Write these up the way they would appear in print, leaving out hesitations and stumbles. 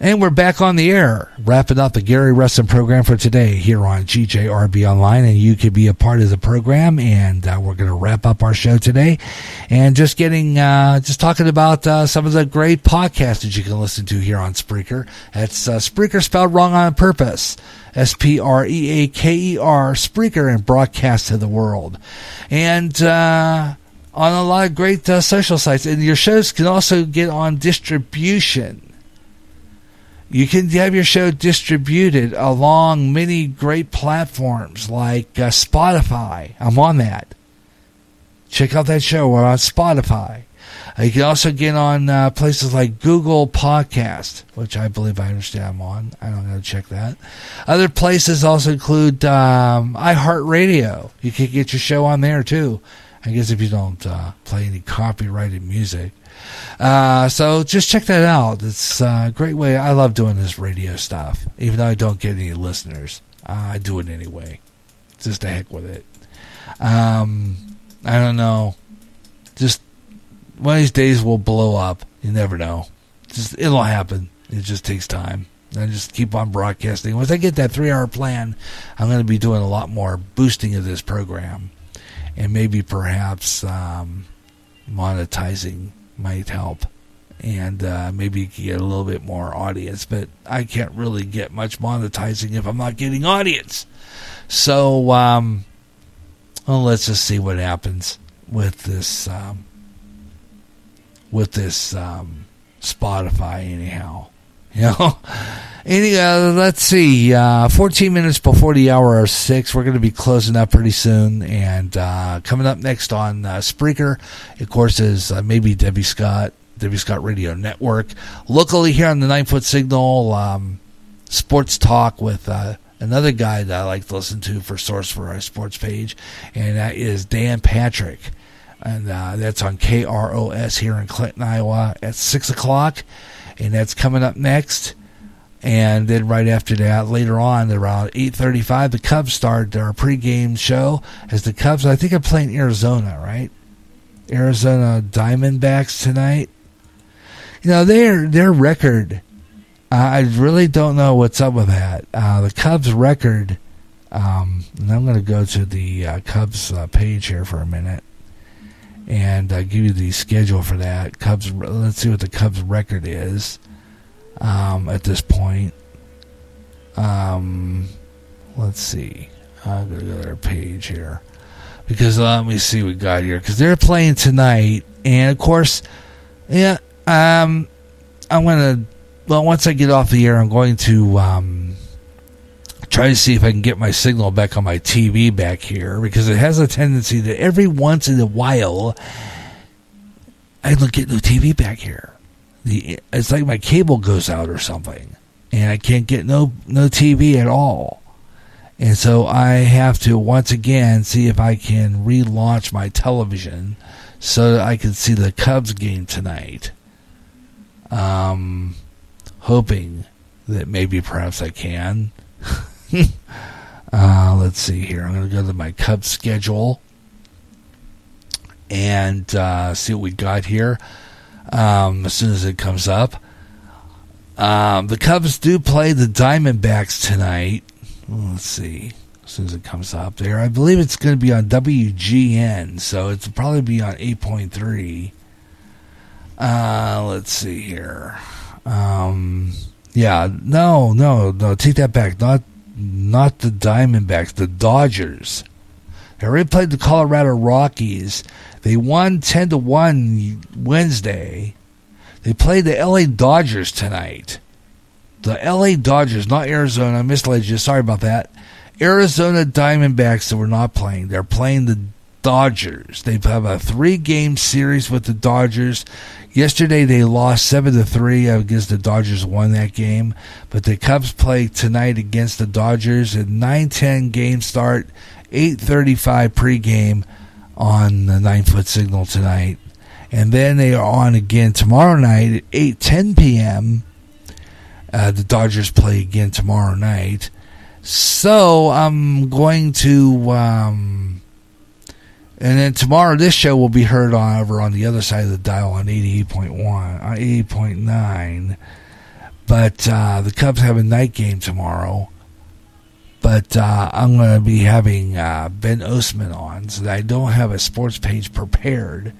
And we're back on the air, wrapping up the Gary Russen program for today here on GJRB Online, and you could be a part of the program, and we're going to wrap up our show today, and just talking about some of the great podcasts that you can listen to here on Spreaker. That's Spreaker spelled wrong on purpose, Spreaker, Spreaker, and broadcast to the world. And on a lot of great social sites, and your shows can also get on distribution. You can have your show distributed along many great platforms like Spotify. I'm on that. Check out that show. We're on Spotify. You can also get on places like Google Podcast, which I believe I understand I'm on. I don't know to check that. Other places also include iHeartRadio. You can get your show on there too. I guess if you don't play any copyrighted music. So just check that out. It's a great way. I love doing this radio stuff. Even though I don't get any listeners, I do it anyway. Just the heck with it. I don't know. Just one of these days we'll blow up. You never know. It'll happen. It just takes time. I just keep on broadcasting. Once I get that 3-hour plan, I'm going to be doing a lot more boosting of this program. And maybe perhaps monetizing might help, and maybe you can get a little bit more audience, but I can't really get much monetizing if I'm not getting audience. So let's just see what happens with this Spotify anyhow. Let's see, 14 minutes before the hour of 6. We're going to be closing up pretty soon, and coming up next on Spreaker, of course, is maybe Debbie Scott Radio Network. Locally here on the 9-Foot Signal, sports talk with another guy that I like to listen to for source for our sports page, and that is Dan Patrick. And that's on KROS here in Clinton, Iowa at 6 o'clock. And that's coming up next. And then right after that, later on, around 8:35, the Cubs start their pregame show. As the Cubs, I think, are playing Arizona, right? Arizona Diamondbacks tonight. Their record, I really don't know what's up with that. The Cubs record, and I'm going to go to the Cubs page here for a minute and give you the schedule for that. Cubs. Let's see what the Cubs record is at this point. Let's see. I'm going to go to their page here. Because let me see what we got here. Because they're playing tonight. And, of course, I'm going to... Well, once I get off the air, I'm going to try to see if I can get my signal back on my TV back here. Because it has a tendency that every once in a while, I don't get no TV back here. It's like my cable goes out or something. And I can't get no TV at all. And so I have to, once again, see if I can relaunch my television so that I can see the Cubs game tonight. Hoping that maybe perhaps I can. Let's see here. I'm going to go to my Cubs schedule and see what we got here as soon as it comes up. The Cubs do play the Diamondbacks tonight. Let's see. As soon as it comes up there. I believe it's going to be on WGN, so it'll probably be on 8.3. Let's see here. No, take that back. Not the Diamondbacks, the Dodgers. They already played the Colorado Rockies. They won 10-1 Wednesday. They played the LA Dodgers tonight. The LA Dodgers, not Arizona. I misled you. Sorry about that. Arizona Diamondbacks that were not playing. They're playing the Dodgers. They have a 3-game series with the Dodgers. Yesterday they lost 7-3. I guess the Dodgers won that game. But the Cubs play tonight against the Dodgers at 9:10 game start, 8:35 pregame on the 9-Foot Signal tonight. And then they are on again tomorrow night at 8:10 p.m. The Dodgers play again tomorrow night. So I'm going to... and then tomorrow this show will be heard over on the other side of the dial on 88.1, 88.9. But the Cubs have a night game tomorrow. But I'm going to be having Ben Osman on, so that I don't have a sports page prepared.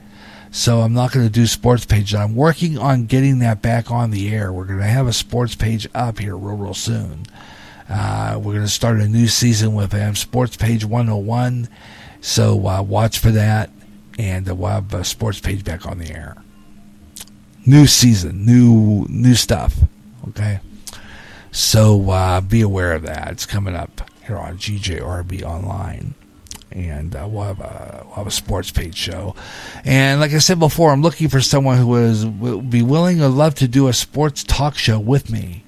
So I'm not going to do sports page. I'm working on getting that back on the air. We're going to have a sports page up here real soon. We're going to start a new season with Sports Page 101. So watch for that, and we'll have a sports page back on the air. New season, new stuff. Okay. So be aware of that. It's coming up here on GJRB Online. And we'll have a sports page show. And like I said before, I'm looking for someone who will be willing or love to do a sports talk show with me.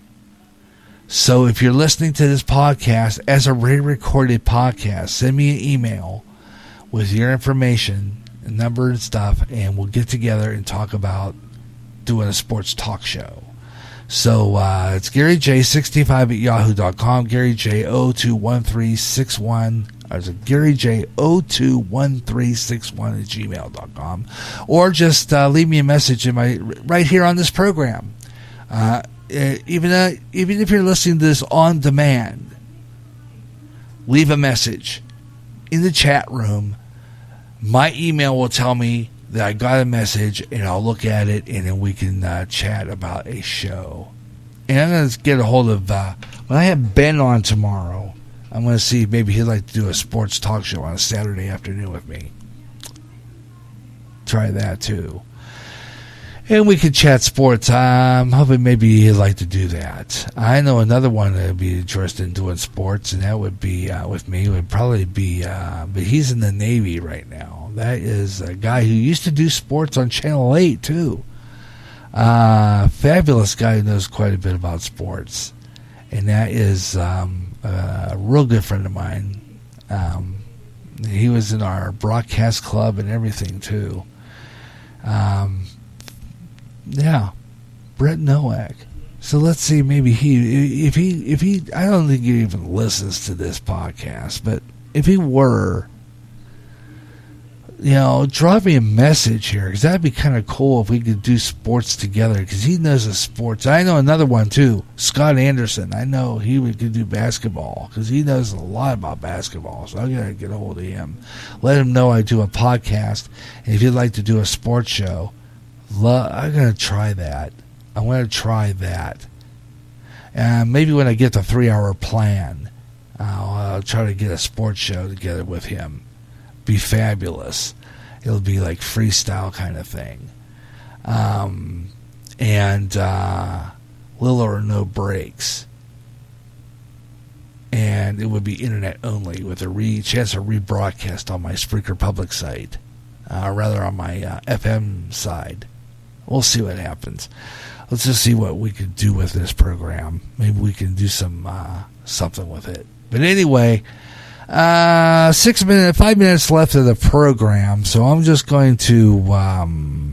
So if you're listening to this podcast as a re-recorded podcast, send me an email with your information, number and stuff, and we'll get together and talk about doing a sports talk show. So it's GaryJ65@yahoo.com, GaryJ021361. There's a GaryJ021361@gmail.com, or just leave me a message right here on this program. Even if you're listening to this on demand, leave a message in the chat room. My email will tell me that I got a message, and I'll look at it, and then we can chat about a show. And I'm going to get a hold of, when I have Ben on tomorrow, I'm going to see if maybe he'd like to do a sports talk show on a Saturday afternoon with me. Try that too. And we could chat sports. I'm hoping maybe he'd like to do that. I know another one that would be interested in doing sports, and that would be with me. Would probably be, but he's in the Navy right now. That is a guy who used to do sports on Channel 8 too. Fabulous guy who knows quite a bit about sports, and that is a real good friend of mine. He was in our broadcast club and everything too. Yeah, Brett Nowak. So let's see, maybe if he, I don't think he even listens to this podcast, but if he were, drop me a message here, because that'd be kind of cool if we could do sports together, because he knows the sports. I know another one too, Scott Anderson. I know he could do basketball, because he knows a lot about basketball, so I gotta get a hold of him. Let him know I do a podcast, and if you'd like to do a sports show, I'm going to try that. I'm going to try that. And maybe when I get the 3-hour plan, I'll try to get a sports show together with him. Be fabulous. It'll be like freestyle kind of thing. And little or no breaks. And it would be internet only with a chance to rebroadcast on my Spreaker public site. Rather on my FM side. We'll see what happens. Let's just see what we could do with this program. Maybe we can do something with it. But anyway, 5 minutes left of the program, so I'm just going to